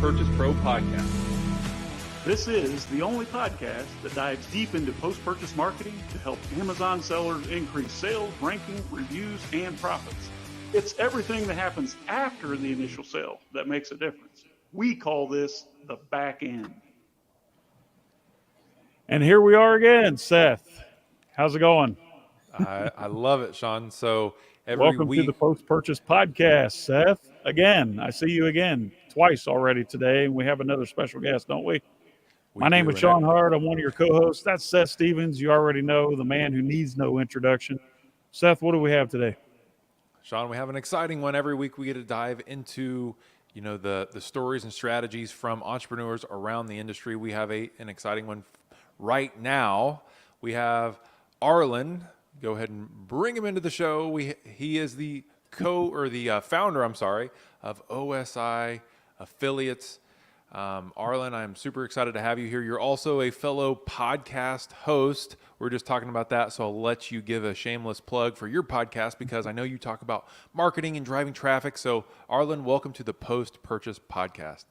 Post-Purchase Pro Podcast. This is the only podcast that dives deep into post-purchase marketing to help Amazon sellers increase sales, ranking, reviews, and profits. It's everything that happens after the initial sale that makes a difference. We call this the back end. And here we are again, Seth. How's it going? I love it, Sean. So welcome to the Post-Purchase Podcast, Seth. Again, I see you again twice already today, and we have another special guest, don't we? My name is Sean Hart. I'm one of your co-hosts. That's Seth Stevens. You already know, the man who needs no introduction. Seth, what do we have today? Sean, we have an exciting one. Every week we get to dive into, the stories and strategies from entrepreneurs around the industry. We have an exciting one right now. We have Arlen. Go ahead and bring him into the show. He is the founder, of OSI Affiliates. Arlen, I'm super excited to have you here. You're also a fellow podcast host. We're just talking about that, so I'll let you give a shameless plug for your podcast because I know you talk about marketing and driving traffic. So, Arlen, welcome to the Post-Purchase Podcast.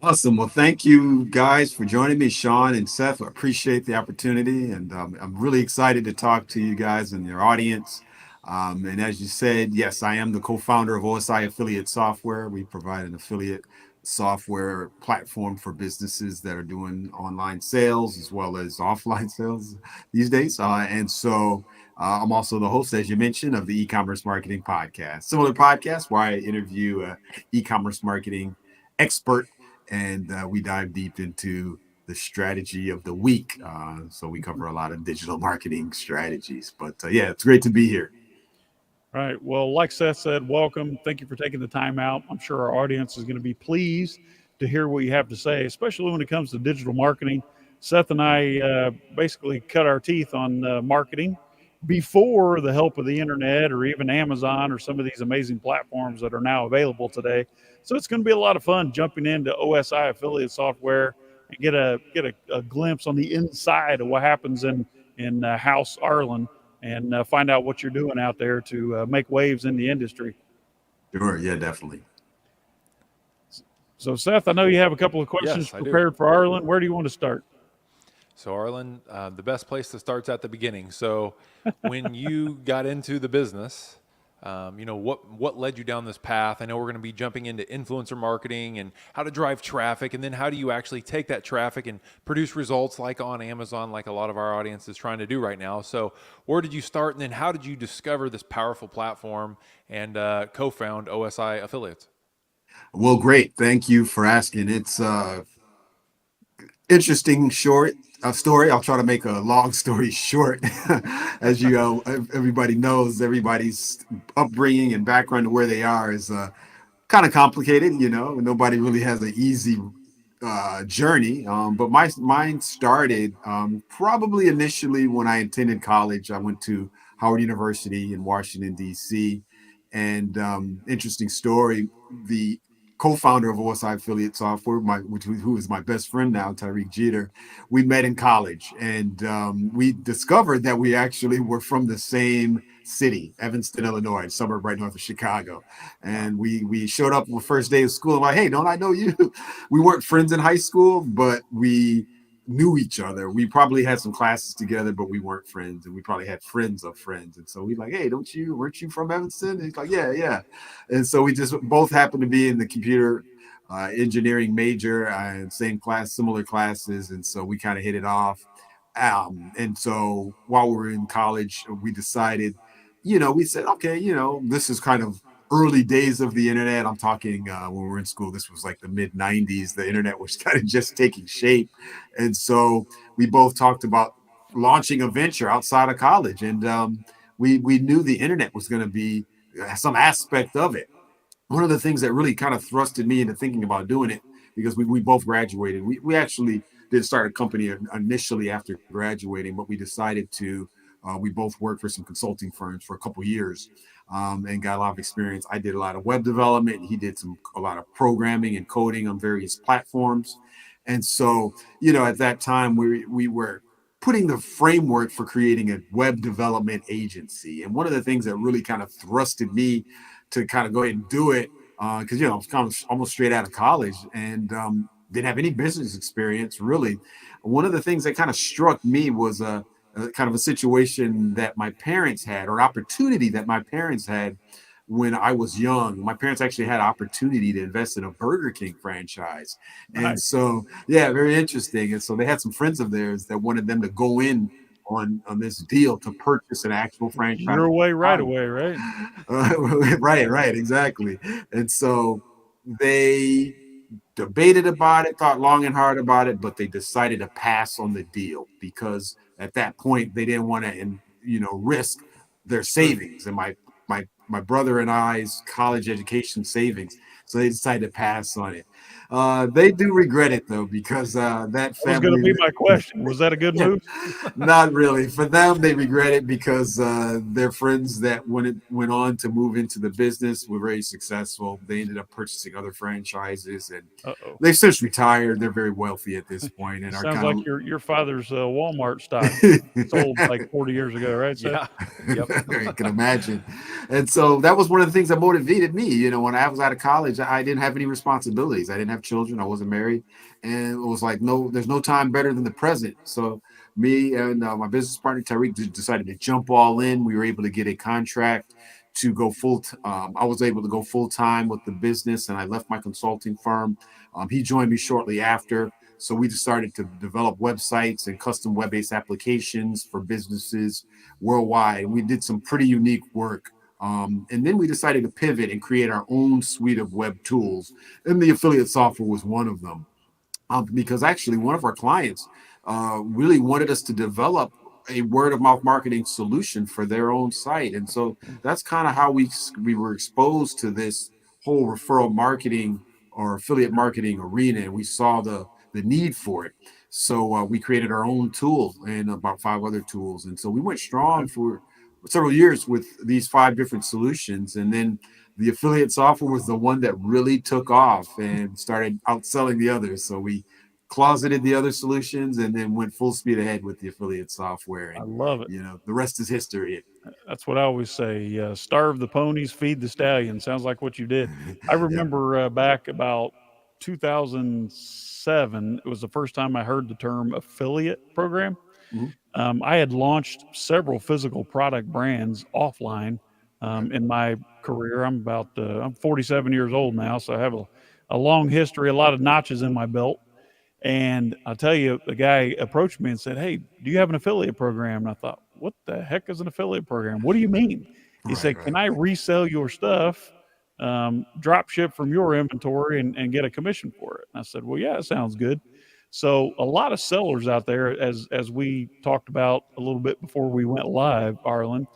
Awesome. Well, thank you guys for joining me, Sean and Seth. I appreciate the opportunity, and I'm really excited to talk to you guys and your audience. And as you said, yes, I am the co-founder of OSI Affiliate Software. We provide an affiliate software platform for businesses that are doing online sales as well as offline sales these days. And so I'm also the host, as you mentioned, of the Ecommerce Marketing Podcast, similar podcast where I interview an e-commerce marketing expert, and we dive deep into the strategy of the week. So we cover a lot of digital marketing strategies. But yeah, it's great to be here. All right. Well, like Seth said, welcome. Thank you for taking the time out. I'm sure our audience is going to be pleased to hear what you have to say, especially when it comes to digital marketing. Seth and I basically cut our teeth on marketing before the help of the internet or even Amazon or some of these amazing platforms that are now available today. So it's going to be a lot of fun jumping into OSI Affiliate Software and get a glimpse on the inside of what happens in House Arlen, and find out what you're doing out there to make waves in the industry. Sure, yeah, definitely. So, Seth, I know you have a couple of questions prepared for Arlen. Where do you want to start? So, Arlen, the best place to start is at the beginning. So, when you got into the business, what led you down this path? I know we're going to be jumping into influencer marketing and how to drive traffic, and then how do you actually take that traffic and produce results like on Amazon, like a lot of our audience is trying to do right now. So where did you start, and then how did you discover this powerful platform and co-found OSI Affiliates? Well, great. Thank you for asking. It's interesting short story. I'll try to make a long story short. As everybody knows, everybody's upbringing and background to where they are is kind of complicated. Nobody really has an easy journey. But mine started probably initially when I attended college. I went to Howard University in Washington, D.C. And interesting story, the co-founder of OSI Affiliate Software, who is my best friend now, Tyreek Jeter, we met in college, and we discovered that we actually were from the same city, Evanston, Illinois, a suburb right north of Chicago. And we showed up on the first day of school. I'm like, hey, don't I know you? We weren't friends in high school, but we knew each other. We probably had some classes together, but we weren't friends, and we probably had friends of friends. And so we like, hey, weren't you from Evanston? And he's like, yeah. And so we just both happened to be in the computer engineering major and same class, similar classes. And so we kind of hit it off. And so while we were in college, we decided, we said, okay, this is kind of early days of the internet. I'm talking when we were in school, this was like the mid 90s. The internet was kind of just taking shape. And so we both talked about launching a venture outside of college. And we knew the internet was going to be some aspect of it. One of the things that really kind of thrusted me into thinking about doing it, because we both graduated. We actually did start a company initially after graduating, but we decided to, we both worked for some consulting firms for a couple of years. And got a lot of experience. I did a lot of web development. He did a lot of programming and coding on various platforms. And so, at that time, we were putting the framework for creating a web development agency. And one of the things that really kind of thrusted me to kind of go ahead and do it because I was kind of almost straight out of college and didn't have any business experience really. One of the things that kind of struck me was a kind of a situation that my parents had, or opportunity that my parents had when I was young. My parents actually had opportunity to invest in a Burger King franchise. And Nice. so, yeah, very interesting. And so they had some friends of theirs that wanted them to go in on this deal to purchase an actual franchise. Your way, right away, right? Right, exactly. And so they debated about it, thought long and hard about it, but they decided to pass on the deal because at that point they didn't want to, risk their savings and my brother and I's college education savings. So they decided to pass on it. They do regret it though, because that That was going to family. be my question. Was that a good move? Not really. For them, they regret it because their friends that went on to move into the business were very successful. They ended up purchasing other franchises, and Uh-oh. they've since retired. They're very wealthy at this point, and are Sounds kind like of your father's Walmart stock sold like 40 years ago, right? Seth? Yeah. Yep. I can imagine. And so that was one of the things that motivated me. When I was out of college, I didn't have any responsibilities. I didn't have children. I wasn't married. And it was like, no, there's no time better than the present. So me and my business partner, Tyreek, decided to jump all in. We were able to get a contract to go I was able to go full time with the business, and I left my consulting firm. He joined me shortly after. So we just started to develop websites and custom web-based applications for businesses worldwide. We did some pretty unique work. And then we decided to pivot and create our own suite of web tools. And the affiliate software was one of them. Because actually one of our clients really wanted us to develop a word of mouth marketing solution for their own site. And so that's kind of how we were exposed to this whole referral marketing or affiliate marketing arena. And we saw the need for it. So we created our own tool and about 5 other tools. And so we went strong for several years with these 5 different solutions. And then the affiliate software was the one that really took off and started outselling the others. So we closeted the other solutions and then went full speed ahead with the affiliate software. I And, love it. the rest is history. That's what I always say. Starve the ponies, feed the stallion. Sounds like what you did. I Yeah. remember back about 2007, it was the first time I heard the term affiliate program. Mhm. I had launched several physical product brands offline in my career. I'm 47 years old now, so I have a long history, a lot of notches in my belt. And I'll tell you, the guy approached me and said, "Hey, do you have an affiliate program?" And I thought, "What the heck is an affiliate program? What do you mean?" He Right, said, "Can I resell your stuff, drop ship from your inventory and get a commission for it?" And I said, "Well, yeah, that sounds good." So a lot of sellers out there, as we talked about a little bit before we went live, Arlen,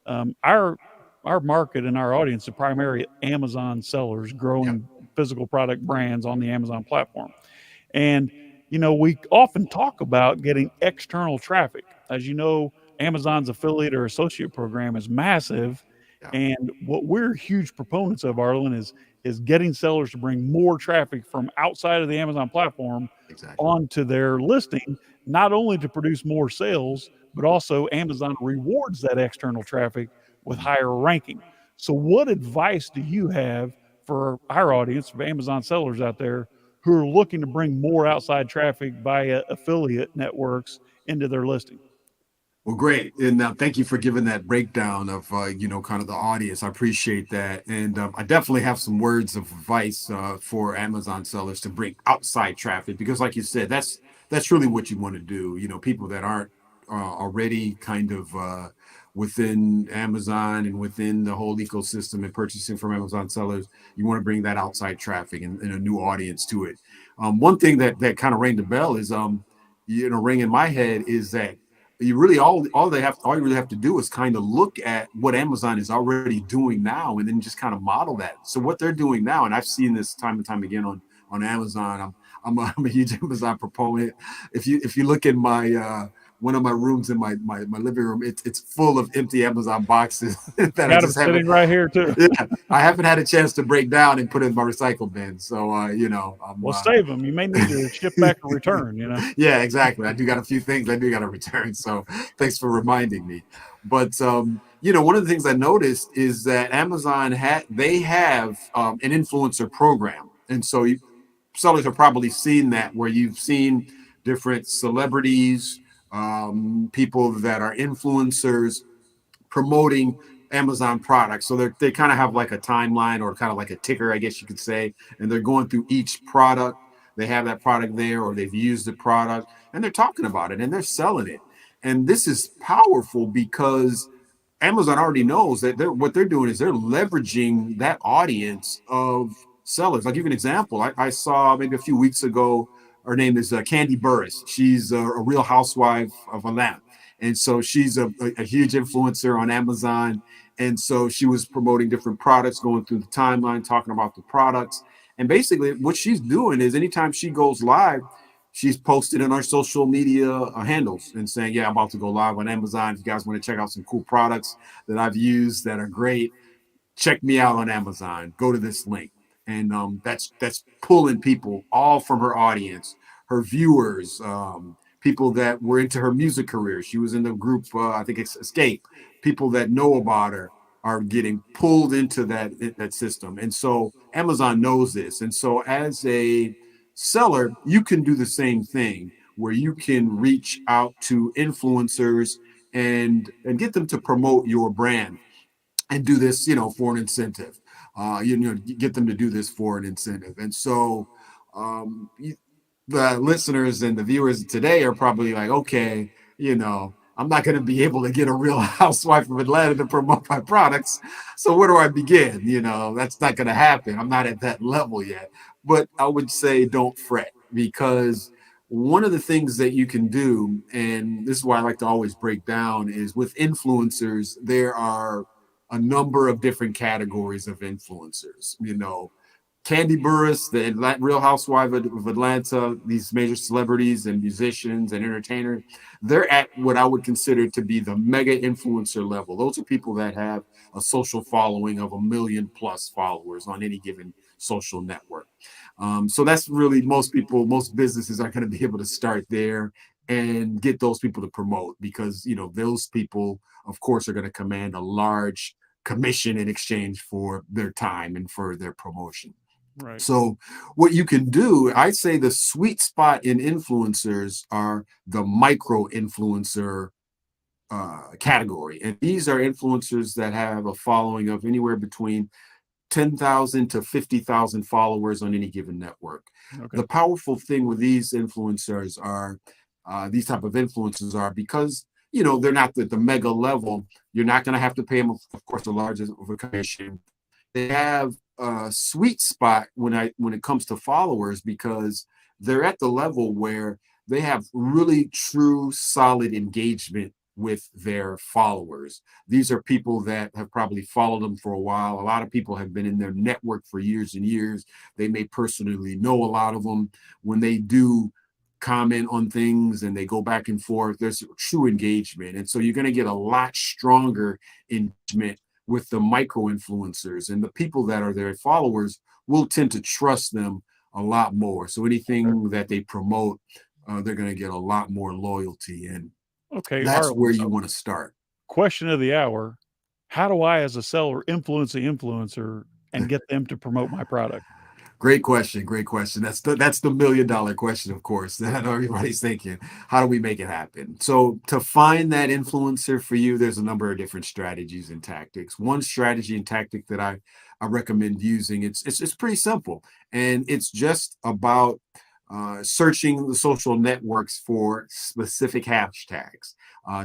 our market and our audience are primary Amazon sellers Yep. growing physical product brands on the Amazon platform. And, we often talk about getting external traffic. As you know, Amazon's affiliate or associate program is massive. Yeah. And what we're huge proponents of, Arlen, is getting sellers to bring more traffic from outside of the Amazon platform Exactly. onto their listing, not only to produce more sales, but also Amazon rewards that external traffic with higher ranking. So, what advice do you have for our audience of Amazon sellers out there who are looking to bring more outside traffic via affiliate networks into their listing? Well, great. And thank you for giving that breakdown of, kind of the audience. I appreciate that. And I definitely have some words of advice for Amazon sellers to bring outside traffic, because like you said, that's really what you want to do. People that aren't already kind of within Amazon and within the whole ecosystem and purchasing from Amazon sellers, you want to bring that outside traffic and a new audience to it. One thing that kind of rang the bell is, ring in my head is that you really all you really have to do is kind of look at what Amazon is already doing now and then just kind of model that. So what they're doing now, and I've seen this time and time again on Amazon. I'm a huge Amazon proponent. If you look in my one of my rooms in my living room, it's full of empty Amazon boxes that Got I them just haven't. sitting right here too. Yeah, I haven't had a chance to break down and put in my recycle bin. So Well, save them. You may need to ship back or return. Yeah, exactly. I do got a few things I do got to return. So thanks for reminding me. But one of the things I noticed is that Amazon they have an influencer program, and so sellers have probably seen that, where you've seen different celebrities, people that are influencers promoting Amazon products. So they kind of have like a timeline, or kind of like a ticker, I guess you could say, and they're going through each product. They have that product there, or they've used the product, and they're talking about it and they're selling it. And this is powerful because Amazon already knows that what they're doing is they're leveraging that audience of sellers. I'll give you an example. I saw maybe a few weeks ago, her name is Candy Burris. She's a real housewife of Atlanta. And so she's a huge influencer on Amazon. And so she was promoting different products, going through the timeline, talking about the products. And basically what she's doing is anytime she goes live, she's posted in our social media handles and saying, yeah, I'm about to go live on Amazon. If you guys want to check out some cool products that I've used that are great, check me out on Amazon. Go to this link. And that's pulling people all from her audience, her viewers, people that were into her music career. She was in the group, I think it's Escape. People that know about her are getting pulled into that system. And so Amazon knows this. And so as a seller, you can do the same thing, where you can reach out to influencers and get them to promote your brand, and do this, for an incentive. Get them to do this for an incentive. And so the listeners and the viewers today are probably like, okay, I'm not going to be able to get a real housewife of Atlanta to promote my products. So where do I begin? That's not going to happen. I'm not at that level yet. But I would say don't fret, because one of the things that you can do, and this is why I like to always break down, is with influencers, there are a number of different categories of influencers. Candy Burris, the Real Housewife of Atlanta, these major celebrities and musicians and entertainers, they're at what I would consider to be the mega influencer level. Those are people that have a social following of 1 million plus followers on any given social network. So that's really most businesses are going to be able to start there and get those people to promote, because those people, of course, are going to command a large commission in exchange for their time and for their promotion. Right. So what you can do, I say the sweet spot in influencers are the micro influencer category. And these are influencers that have a following of anywhere between 10,000 to 50,000 followers on any given network. Okay. The powerful thing with these influencers are, these type of influencers are, because they're not at the mega level, you're not going to have to pay them, of course, the largest of a commission. They have a sweet spot when it comes to followers, because they're at the level where they have really true solid engagement with their followers. These are people that have probably followed them for a while. A lot of people have been in their network for years and years. They may personally know a lot of them. When they do comment on things and they go back and forth, there's true engagement. And so you're going to get a lot stronger engagement with the micro influencers, and the people that are their followers will tend to trust them a lot more. So anything that they promote, they're going to get a lot more loyalty. And that's Arlen, where you want to start. Question of the hour: how do I, as a seller, influence the influencer and get them to promote my product? Great question. That's the $1 million question, of course, that I know everybody's thinking. How do we make it happen? So to find that influencer for you, there's a number of different strategies and tactics. One strategy and tactic that I recommend using, it's pretty simple, and it's just about searching the social networks for specific hashtags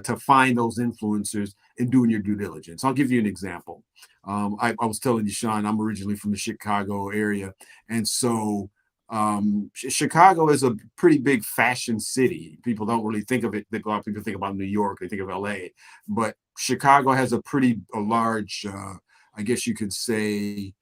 to find those influencers and doing your due diligence. I'll give you an example. I was telling you, Sean, I'm originally from the Chicago area. And so Chicago is a pretty big fashion city. People don't really think of it. A lot of people think about New York, they think of LA. But Chicago has a large, I guess you could say,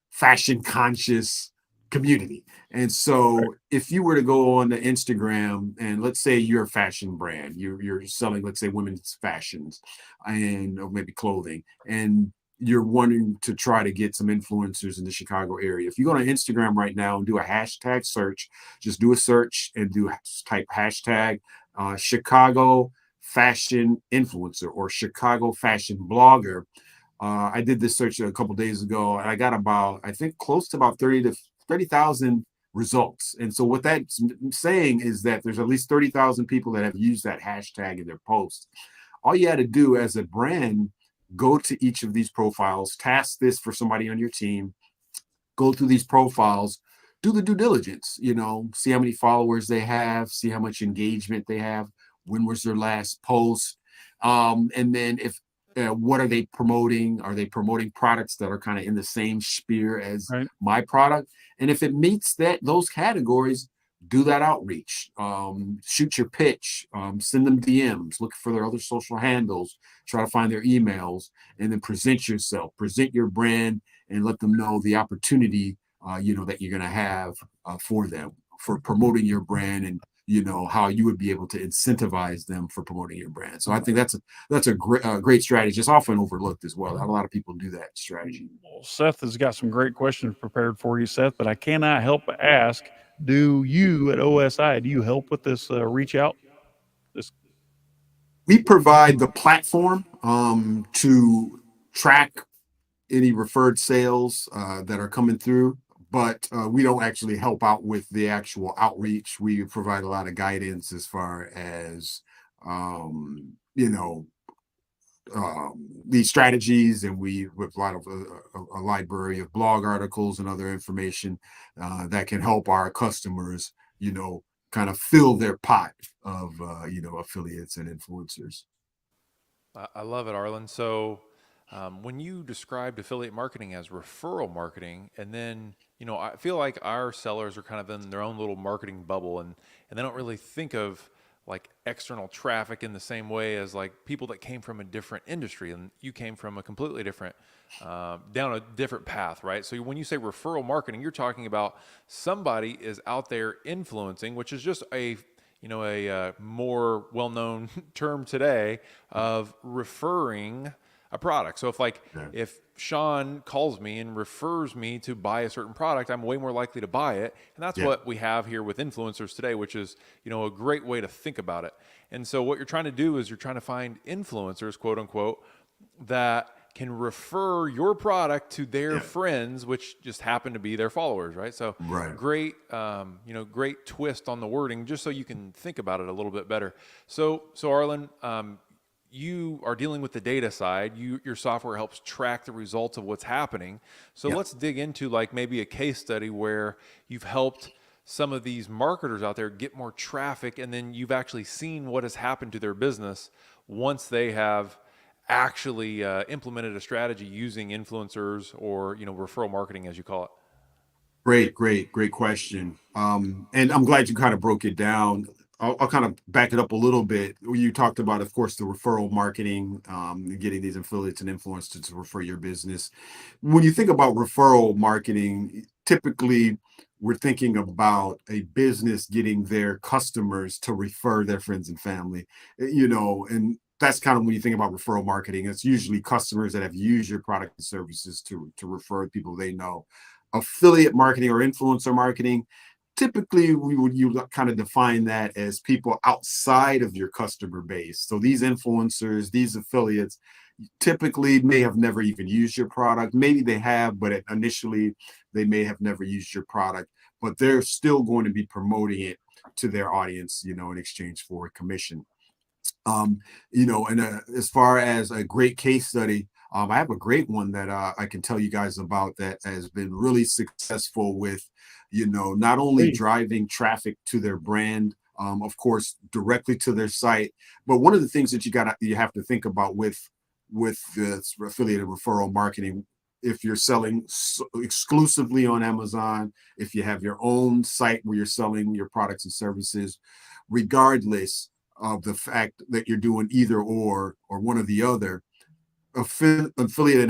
fashion conscious community. And so if you were to go on the Instagram, and let's say you're a fashion brand, you're selling, let's say, women's fashions or maybe clothing, and you're wanting to try to get some influencers in the Chicago area. If you go to Instagram right now and do a hashtag search, just do a search and type hashtag Chicago fashion influencer or Chicago fashion blogger. I did this search a couple days ago, and I got about, I think, close to about 30,000 results. And so what that's saying is that there's at least 30,000 people that have used that hashtag in their post. All you had to do as a brand, go to each of these profiles, task this for somebody on your team, go through these profiles, do the due diligence, see how many followers they have, see how much engagement they have, when was their last post, and then if what are they promoting? Are they promoting products that are kind of in the same sphere as Right. my product? And if it meets those categories, do that outreach, shoot your pitch, send them DMs, look for their other social handles, try to find their emails, and then present yourself, present your brand, and let them know the opportunity, that you're going to have for them, for promoting your brand, and how you would be able to incentivize them for promoting your brand. So I think that's a great strategy. It's often overlooked as well. Not a lot of people do that strategy. Well, Seth has got some great questions prepared for you, Seth, but I cannot help but ask, do you at OSI, do you help with this reach out? We provide the platform to track any referred sales that are coming through, but we don't actually help out with the actual outreach. We provide a lot of guidance as far as these strategies, and we with a lot of a library of blog articles and other information that can help our customers, kind of fill their pot of affiliates and influencers. I love it, Arlen. So when you described affiliate marketing as referral marketing, and then, I feel like our sellers are kind of in their own little marketing bubble, and they don't really think of like external traffic in the same way as like people that came from a different industry, and you came from a completely different, down a different path, right? So when you say referral marketing, you're talking about somebody is out there influencing, which is just a more well-known term today of referring a product. So if Sean calls me and refers me to buy a certain product, I'm way more likely to buy it. And that's what we have here with influencers today, which is, a great way to think about it. And so what you're trying to do is you're trying to find influencers, quote unquote, that can refer your product to their friends, which just happen to be their followers, right? So great, great twist on the wording, just so you can think about it a little bit better. So Arlen, you are dealing with the data side. Your software helps track the results of what's happening. So let's dig into like maybe a case study where you've helped some of these marketers out there get more traffic, and then you've actually seen what has happened to their business once they have actually implemented a strategy using influencers or referral marketing, as you call it. Great question. And I'm glad you kind of broke it down. I'll kind of back it up a little bit. You talked about, of course, the referral marketing, getting these affiliates and influencers to refer your business. When you think about referral marketing, typically we're thinking about a business getting their customers to refer their friends and family, and that's kind of when you think about referral marketing. It's usually customers that have used your product and services to refer people they know. Affiliate marketing or influencer marketing, typically you kind of define that as people outside of your customer base. So these influencers, these affiliates, typically may have never even used your product. Maybe they have, but initially they may have never used your product, but they're still going to be promoting it to their audience, in exchange for a commission. As far as a great case study, I have a great one that I can tell you guys about that has been really successful with, not only driving traffic to their brand, of course, directly to their site, but one of the things that you have to think about with the affiliated referral marketing, if you're selling exclusively on Amazon, if you have your own site where you're selling your products and services, regardless of the fact that you're doing either or one or the other, affiliate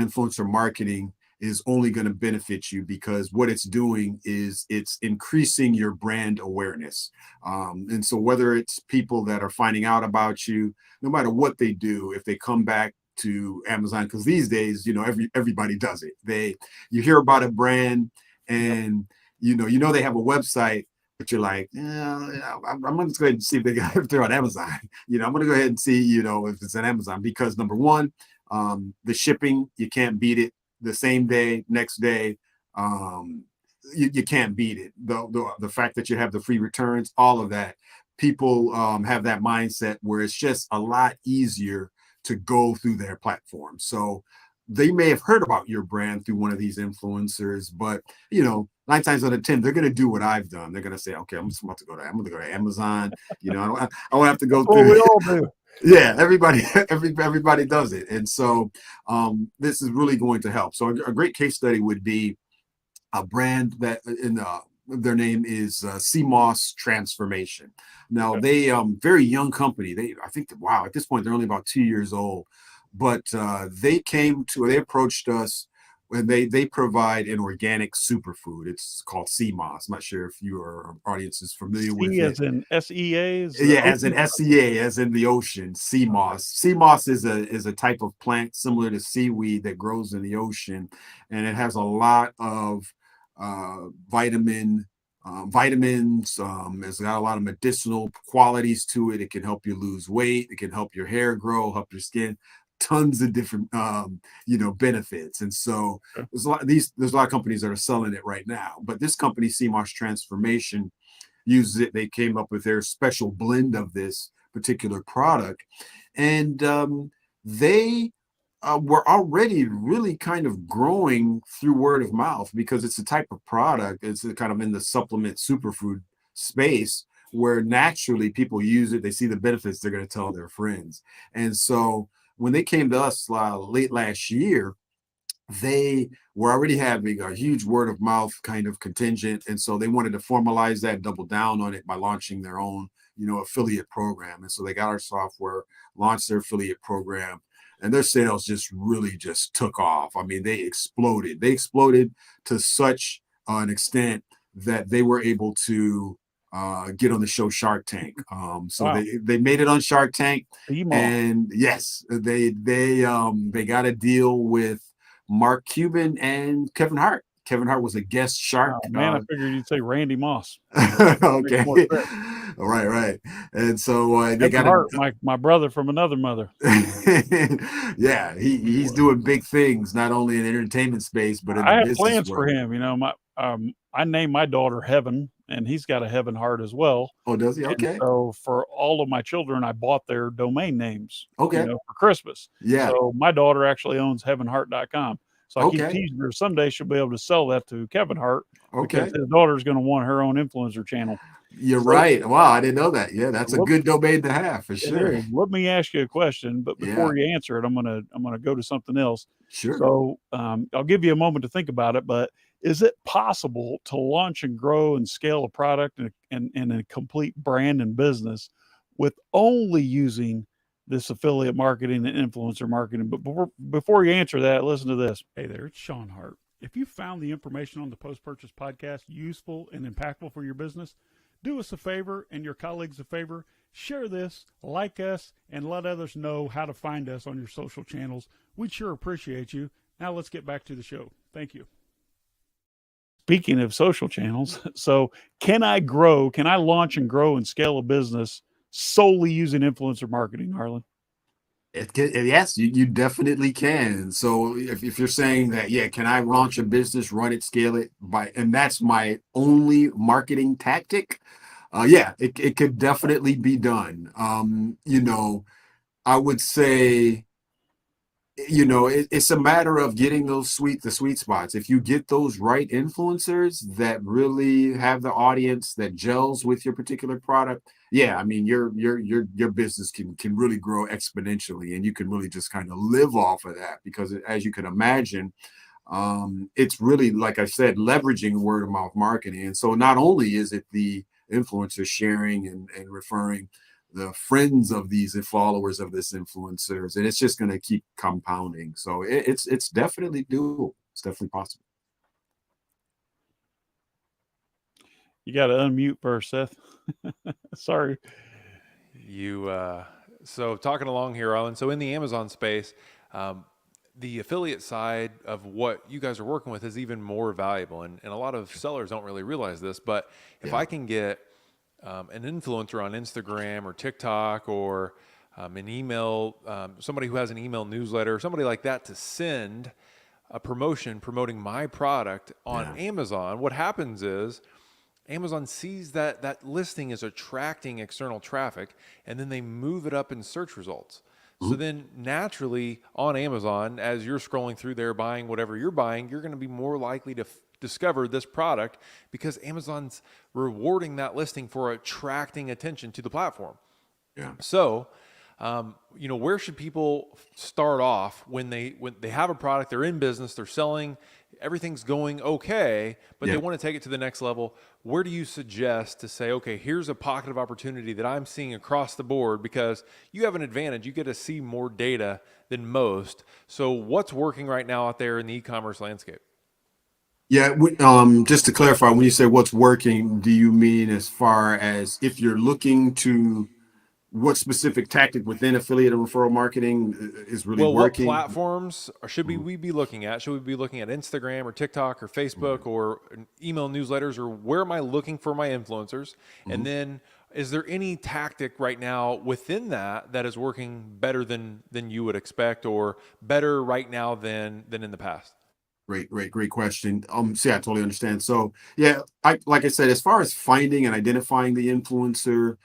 and influencer marketing is only going to benefit you, because what it's doing is it's increasing your brand awareness. And so whether it's people that are finding out about you, no matter what they do, if they come back to Amazon, because these days, everybody does it. You hear about a brand and, they have a website, but you're like, yeah, I'm going to go ahead and see if they're on Amazon. I'm going to go ahead and see, if it's on Amazon, because number one, the shipping, you can't beat it. The same day, next day, um, you can't beat it. The fact that you have the free returns, all of that, people have that mindset where it's just a lot easier to go through their platform. So they may have heard about your brand through one of these influencers, but 9 times out of 10, they're going to do what I've done. They're going to say, okay, I'm going to go to Amazon. I don't have to That's go what through. we all do. Yeah, everybody does it. And so this is really going to help. So a great case study would be a brand that their name is CMOS Transformation. Now they very young company. I think at this point they're only about 2 years old, but they approached us when they provide an organic superfood. It's called CMOS. I'm not sure if your audience is familiar with C it. as in SEA? Yeah, as in SEA, as in the ocean. CMOS. CMOS is a type of plant similar to seaweed that grows in the ocean, and it has a lot of vitamins. It's got a lot of medicinal qualities to it. It can help you lose weight. It can help your hair grow, help your skin. Tons of different benefits. And so there's a lot of companies that are selling it right now. But this company, CMOS Transformation, uses it. They came up with their special blend of this particular product, and they were already really kind of growing through word of mouth, because it's a type of product. It's kind of in the supplement superfood space where naturally people use it. They see the benefits. They're going to tell their friends. And so when they came to us late last year, they were already having a huge word of mouth kind of contingent. And so they wanted to formalize that, double down on it by launching their own, affiliate program. And so they got our software, launched their affiliate program, and their sales just really just took off. I mean, they exploded. They exploded to such an extent that they were able to get on the show Shark Tank. So Wow. they made it on Shark Tank. And yes, they got a deal with Mark Cuban and Kevin Hart. Kevin Hart was a guest shark. Oh, man, I figured you'd say Randy Moss. Okay. Right. And so they got Hart, my brother from another mother. Yeah, he's doing big things, not only in the entertainment space, but in the I have business plans world. for him. I named my daughter Heaven, and he's got a Heaven Heart as well. Oh, does he? Okay. And so for all of my children, I bought their domain names. Okay. For Christmas. Yeah. So my daughter actually owns heavenheart.com. So I keep Okay. teasing her, someday she'll be able to sell that to Kevin Hart, Okay. because his daughter's going to want her own influencer channel. You're right. Wow, I didn't know that. Yeah, that's a good domain to have for sure. Let me ask you a question, but before you answer it, I'm gonna go to something else. Sure. So I'll give you a moment to think about it. But is it possible to launch and grow and scale a product and a complete brand and business with only using this affiliate marketing and influencer marketing? But before you answer that, listen to this. Hey there, it's Sean Hart. If you found the information on the Post-Purchase Podcast useful and impactful for your business, do us a favor and your colleagues a favor. Share this, like us, and let others know how to find us on your social channels. We'd sure appreciate you. Now let's get back to the show. Thank you. Speaking of social channels, so can I launch and grow and scale a business solely using influencer marketing, Arlen? Yes, you definitely can. So if you're saying that, can I launch a business, run it, scale it and that's my only marketing tactic? It could definitely be done. I would say, it's a matter of getting the sweet spots. If you get those right influencers that really have the audience that gels with your particular product, I mean, your business can really grow exponentially, and you can really just kind of live off of that, because as you can imagine, it's really, like I said, leveraging word of mouth marketing. And so not only is it the influencers sharing and referring the friends of these followers of this influencers, and it's just going to keep compounding. So it's definitely doable. It's definitely possible. You got to unmute first, Seth. Sorry. So talking along here, Arlen. So in the Amazon space, the affiliate side of what you guys are working with is even more valuable. And a lot of sellers don't really realize this, but if I can get an influencer on Instagram or TikTok or an email, somebody who has an email newsletter, somebody like that to send a promotion promoting my product on Amazon, what happens is Amazon sees that listing is attracting external traffic, and then they move it up in search results. So then naturally on Amazon, as you're scrolling through there buying whatever you're buying, you're going to be more likely to discover this product because Amazon's rewarding that listing for attracting attention to the platform. Yeah. So, where should people start off when they have a product, they're in business, they're selling, everything's going okay, but they want to take it to the next level? Where do you suggest to say, okay, here's a pocket of opportunity that I'm seeing across the board? Because you have an advantage. You get to see more data than most. So what's working right now out there in the e-commerce landscape? Yeah, just to clarify, when you say what's working, do you mean as far as if you're looking to what specific tactic within affiliate and referral marketing is really working? What platforms should we be looking at? Should we be looking at Instagram or TikTok or Facebook or email newsletters, or where am I looking for my influencers? And then is there any tactic right now within that is working better than you would expect, or better right now than in the past? Great question. See, I totally understand. So yeah, like I said, as far as finding and identifying the influencer,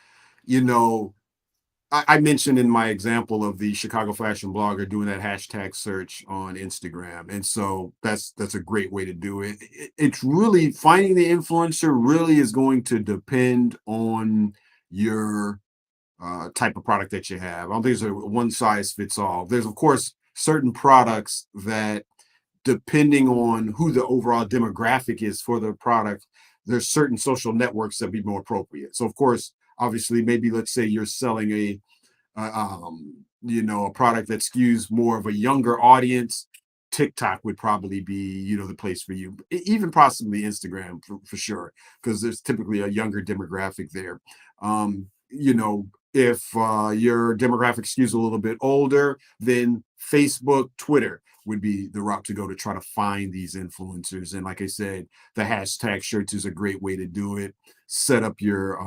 I mentioned in my example of the Chicago fashion blogger doing that hashtag search on Instagram. And so that's a great way to do it. It's really finding the influencer really is going to depend on your type of product that you have. I don't think there's a one size fits all. There's, of course, certain products that, depending on who the overall demographic is for the product, there's certain social networks that be more appropriate. So, of course, obviously, maybe let's say you're selling a product that skews more of a younger audience. TikTok would probably be, the place for you. Even possibly Instagram for sure, because there's typically a younger demographic there. If your demographic skews a little bit older, then Facebook, Twitter would be the route to go to try to find these influencers. And like I said, the hashtag shirts is a great way to do it. Set up your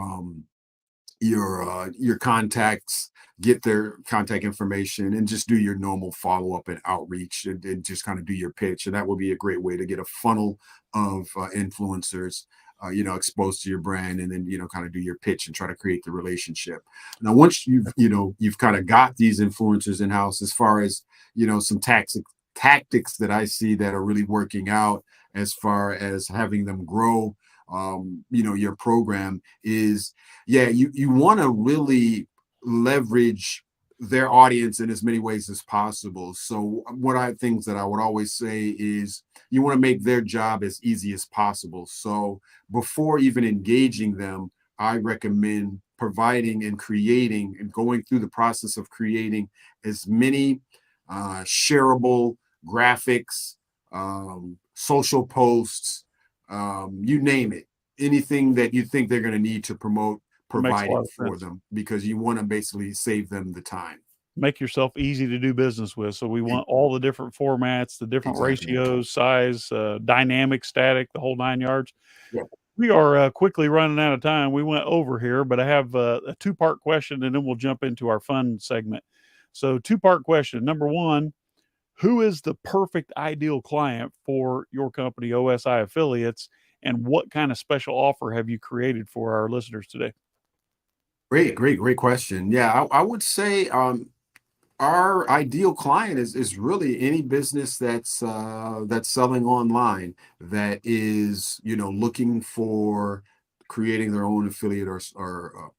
contacts, get their contact information, and just do your normal follow-up and outreach, and just kind of do your pitch. And that would be a great way to get a funnel of influencers exposed to your brand, and then kind of do your pitch and try to create the relationship. Now, once you've kind of got these influencers in-house, as far as some tactics that I see that are really working out as far as having them grow your program is, you want to really leverage their audience in as many ways as possible. So things that I would always say is you want to make their job as easy as possible. So before even engaging them, I recommend providing and creating and going through the process of creating as many shareable graphics, social posts, you name it, anything that you think they're going to need to promote, provide it for them, because you want to basically save them the time. Make yourself easy to do business with. So we want all the different formats, the different ratios, size, dynamic, static, the whole 9 yards. Yeah. We are quickly running out of time. We went over here, but I have a two-part question, and then we'll jump into our fun segment. So 2-part question. Number 1, who is the perfect ideal client for your company, OSI Affiliates, and what kind of special offer have you created for our listeners today? Great question. Yeah, I would say our ideal client is really any business that's selling online, that is looking for creating their own affiliate or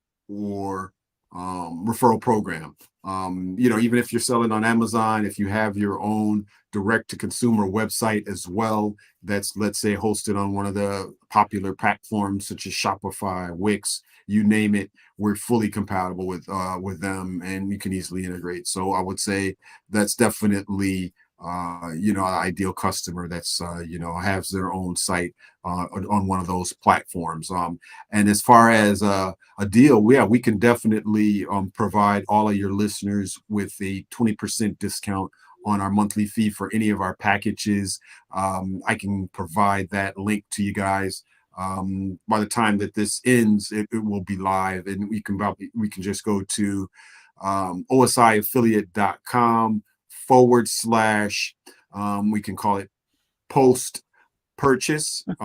referral program. Even if you're selling on Amazon, if you have your own direct to consumer website as well, that's, let's say, hosted on one of the popular platforms such as Shopify, Wix, you name it, we're fully compatible with them, and you can easily integrate. So I would say that's definitely an ideal customer that's has their own site on one of those platforms. And as far as a deal, we can definitely provide all of your listeners with a 20% discount on our monthly fee for any of our packages. I can provide that link to you guys. By the time that this ends, it will be live, and we can just go to osiaffiliate.com / we can call it post purchase /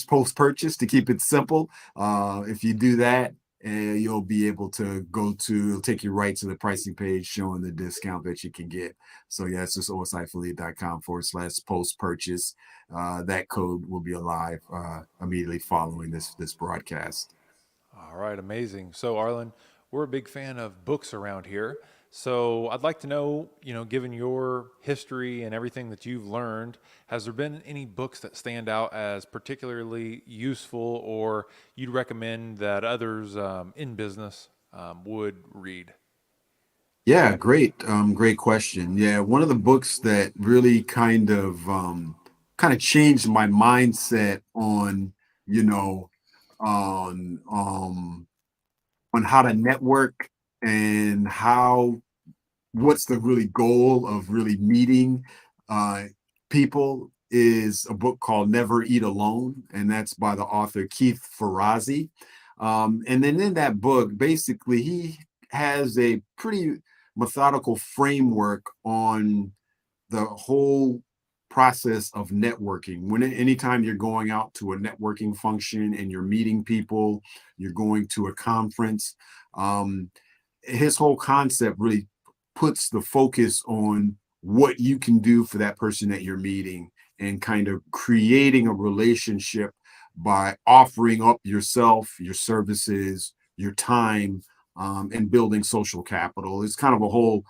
post purchase to keep it simple. If you do that, you'll be able to it'll take you right to the pricing page showing the discount that you can get. So yeah, it's just osiaffiliate.com / post purchase. That code will be alive immediately following this broadcast. All right, amazing. So Arlen, we're a big fan of books around here. So I'd like to know, given your history and everything that you've learned, has there been any books that stand out as particularly useful or you'd recommend that others in business would read? Yeah, great question. Yeah, one of the books that really kind of changed my mindset on, on how to network and what's the really goal of really meeting people is a book called Never Eat Alone, and that's by the author Keith Ferrazzi. And then in that book, basically, he has a pretty methodical framework on the whole process of networking. Anytime you're going out to a networking function and you're meeting people, you're going to a conference, his whole concept really puts the focus on what you can do for that person that you're meeting and kind of creating a relationship by offering up yourself, your services, your time, and building social capital. It's kind of a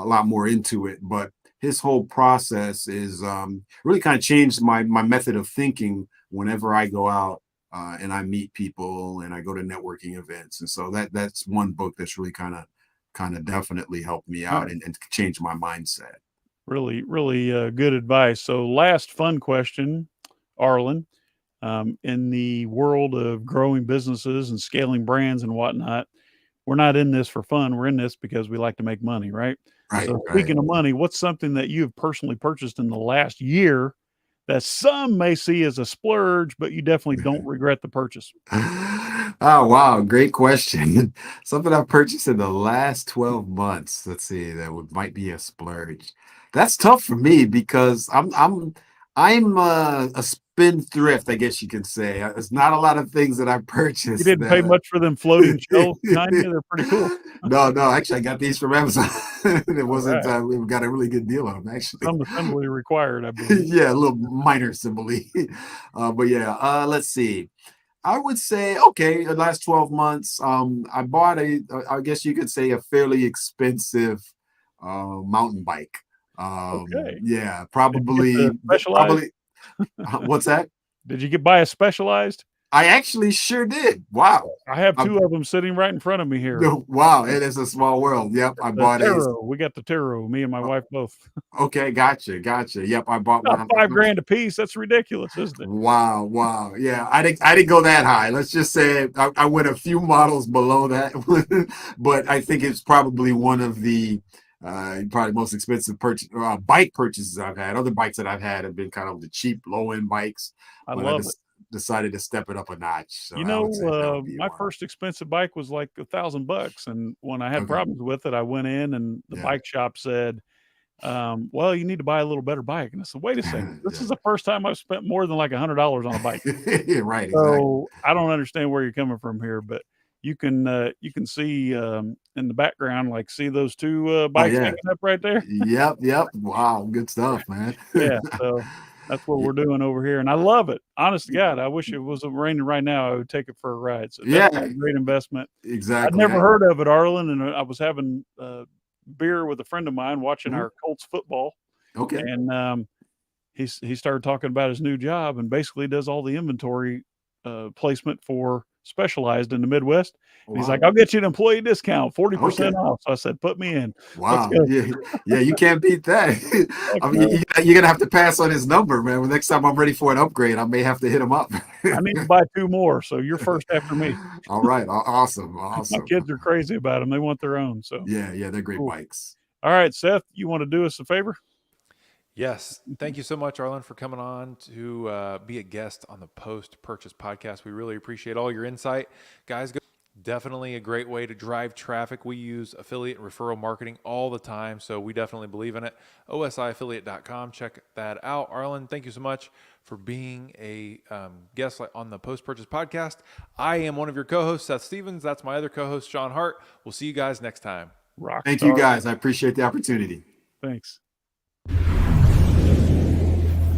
lot more into it, but his whole process is really kind of changed my method of thinking whenever I go out and I meet people and I go to networking events. And so that's one book that's really kind of definitely helped me out and change my mindset. Really, really good advice. So last fun question, Arlen, in the world of growing businesses and scaling brands and whatnot, we're not in this for fun. We're in this because we like to make money, right? Right. So speaking of money, what's something that you've personally purchased in the last year that some may see as a splurge, but you definitely don't regret the purchase? Oh, wow. Great question. Something I've purchased in the last 12 months. Let's see, might be a splurge. That's tough for me because I'm a spendthrift, I guess you could say. There's not a lot of things that I purchased. You didn't pay much for them floating shelves behind you. They're pretty cool. No, actually, I got these from Amazon. It wasn't. We got a really good deal on them, actually. Some assembly required, I believe. Yeah, a little minor assembly. But yeah, let's see. I would say, okay, the last 12 months, I bought I guess you could say, a fairly expensive mountain bike. Okay. Yeah, probably. What's that? Did you buy a Specialized? I actually sure did. Wow. I have two of them sitting right in front of me here. Wow, it is a small world. Yep, I bought it. We got the Taro, me and my wife both. Okay, gotcha. Yep, I bought one. $5,000 a piece. That's ridiculous, isn't it? Wow. Yeah, I didn't go that high. Let's just say I went a few models below that, but I think it's probably one of the probably most expensive bike purchases I've had. Other bikes that I've had have been kind of the cheap, low-end bikes. I love it. Decided to step it up a notch. So my first expensive bike was like $1,000, and when I had problems with it, I went in and the bike shop said, well, you need to buy a little better bike. And I said, wait a second, this is the first time I've spent more than like $100 on a bike. Right. So I don't understand where you're coming from here, but you can see in the background, like, see those two bikes hanging up right there? Yep. Wow, good stuff, man. Yeah, so that's what we're doing over here, and I love it. Honest to God, I wish it wasn't raining right now. I would take it for a ride. So that's a great investment. Exactly. I'd never heard of it, Arlen, and I was having beer with a friend of mine watching our Colts football. Okay. And he started talking about his new job, and basically does all the inventory placement for Specialized in the Midwest. And he's like, I'll get you an employee discount, 40% off. So I said, put me in. Wow. Yeah, you can't beat that. I mean, you're going to have to pass on his number, man. Well, next time I'm ready for an upgrade, I may have to hit him up. I need to buy 2 more. So you're first after me. All right. Awesome. My kids are crazy about them. They want their own. So yeah, they're great bikes. All right, Seth, you want to do us a favor? Yes. Thank you so much, Arlen, for coming on to be a guest on the Post-Purchase Podcast. We really appreciate all your insight. Guys, definitely a great way to drive traffic. We use affiliate and referral marketing all the time, so we definitely believe in it. osiaffiliate.com. Check that out. Arlen, thank you so much for being a guest on the Post-Purchase Podcast. I am one of your co-hosts, Seth Stevens. That's my other co-host, Sean Hart. We'll see you guys next time. Rock Thank star. you, guys. I appreciate the opportunity. Thanks.